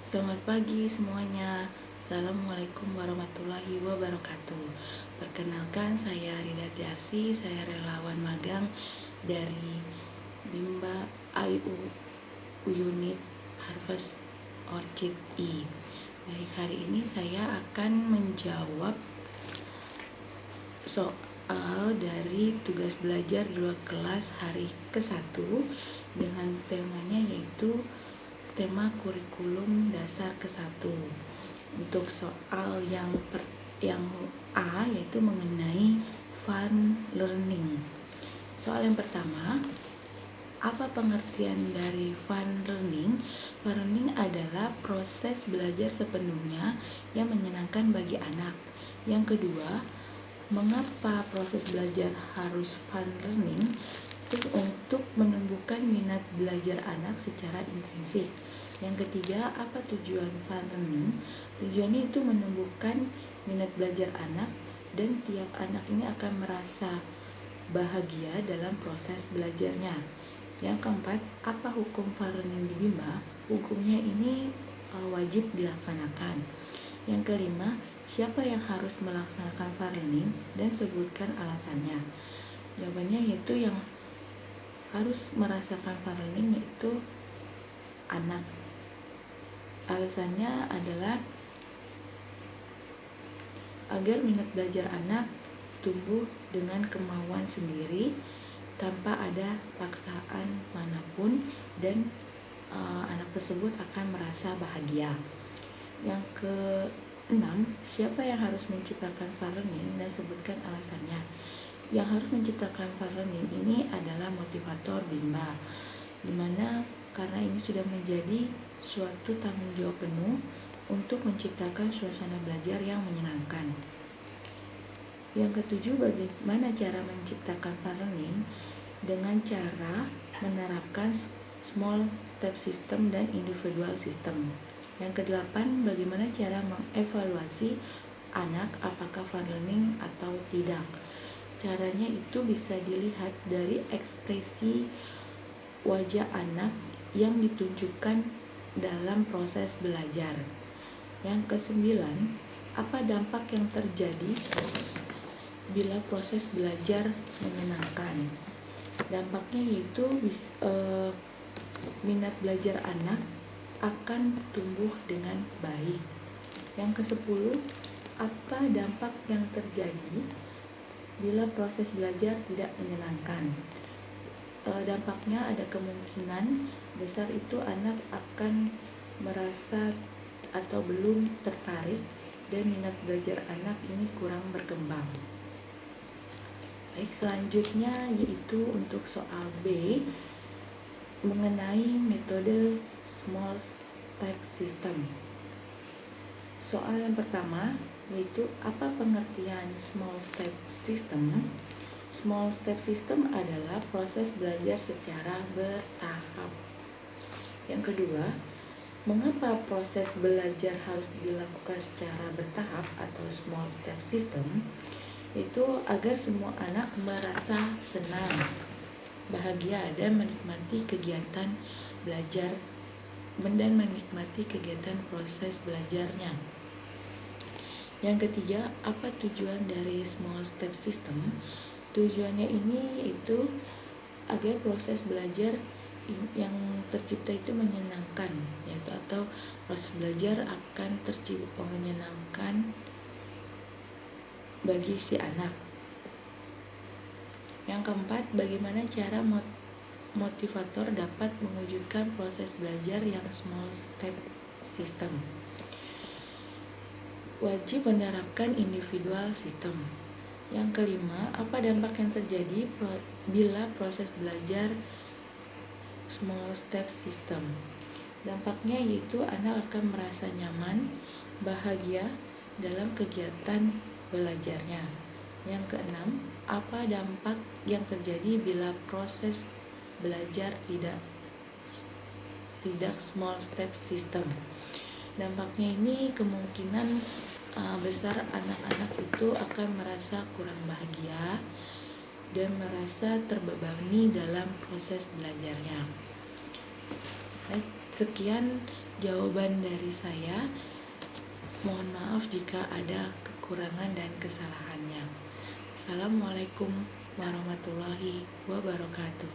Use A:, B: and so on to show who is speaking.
A: Selamat pagi semuanya. Assalamualaikum warahmatullahi wabarakatuh. Perkenalkan, saya Rida Tiarsi, saya relawan magang dari Bimba IU Unit Harvest Orchid I. Baik, hari ini saya akan menjawab soal dari tugas belajar 2 kelas hari ke-1 dengan temanya yaitu tema kurikulum dasar ke-1. Untuk soal yang A yaitu mengenai fun learning. Soal yang pertama, apa pengertian dari fun learning? Fun learning adalah proses belajar sepenuhnya yang menyenangkan bagi anak. Yang kedua, mengapa proses belajar harus fun learning? Itu untuk menumbuhkan minat belajar anak secara intrinsik. Yang ketiga, apa tujuan fun learning? Tujuannya itu menumbuhkan minat belajar anak dan tiap anak ini akan merasa bahagia dalam proses belajarnya. Yang keempat, apa hukum fun learning di Bima? Hukumnya ini wajib dilaksanakan. Yang kelima, siapa yang harus melaksanakan fun learning dan sebutkan alasannya. Jawabannya yaitu yang harus merasakan fun learning yaitu anak. Alasannya adalah agar minat belajar anak tumbuh dengan kemauan sendiri tanpa ada paksaan manapun dan anak tersebut akan merasa bahagia. Yang keenam, siapa yang harus menciptakan fun learning dan sebutkan alasannya. Yang harus menciptakan fun learning ini adalah motivator Bimba, dimana karena ini sudah menjadi suatu tanggung jawab penuh untuk menciptakan suasana belajar yang menyenangkan. Yang ketujuh, bagaimana cara menciptakan fun learning? Dengan cara menerapkan small step system dan individual system. Yang kedelapan, bagaimana cara mengevaluasi anak apakah fun learning atau tidak? Caranya itu bisa dilihat dari ekspresi wajah anak yang ditunjukkan dalam proses belajar. Yang kesembilan, apa dampak yang terjadi bila proses belajar menyenangkan? Dampaknya yaitu minat belajar anak akan tumbuh dengan baik. Yang ke-10, apa dampak yang terjadi bila proses belajar tidak menyenangkan? Dampaknya ada kemungkinan besar itu anak akan merasa atau belum tertarik dan minat belajar anak ini kurang berkembang. Baik, selanjutnya yaitu untuk soal B mengenai metode small step system. Soal yang pertama yaitu apa pengertian small step system? Small step system adalah proses belajar secara bertahap. Yang kedua, mengapa proses belajar harus dilakukan secara bertahap atau small step system? Itu agar semua anak merasa senang, bahagia dan menikmati kegiatan belajar dan menikmati kegiatan proses belajarnya. Yang ketiga, apa tujuan dari small step system? Tujuannya ini yaitu agar proses belajar yang tercipta itu menyenangkan, yaitu atau proses belajar akan tercipta menyenangkan bagi si anak. Yang keempat, bagaimana cara motivator dapat mewujudkan proses belajar yang small step system? Wajib menerapkan individual system. Yang kelima, apa dampak yang terjadi bila proses belajar small step system? Dampaknya yaitu anak akan merasa nyaman, bahagia dalam kegiatan belajarnya. Yang keenam, apa dampak yang terjadi bila proses belajar tidak small step system? Dampaknya ini kemungkinan besar anak-anak itu akan merasa kurang bahagia dan merasa terbebani dalam proses belajarnya. Baik, Sekian jawaban dari saya. Mohon maaf jika ada kekurangan dan kesalahannya. Assalamualaikum warahmatullahi wabarakatuh.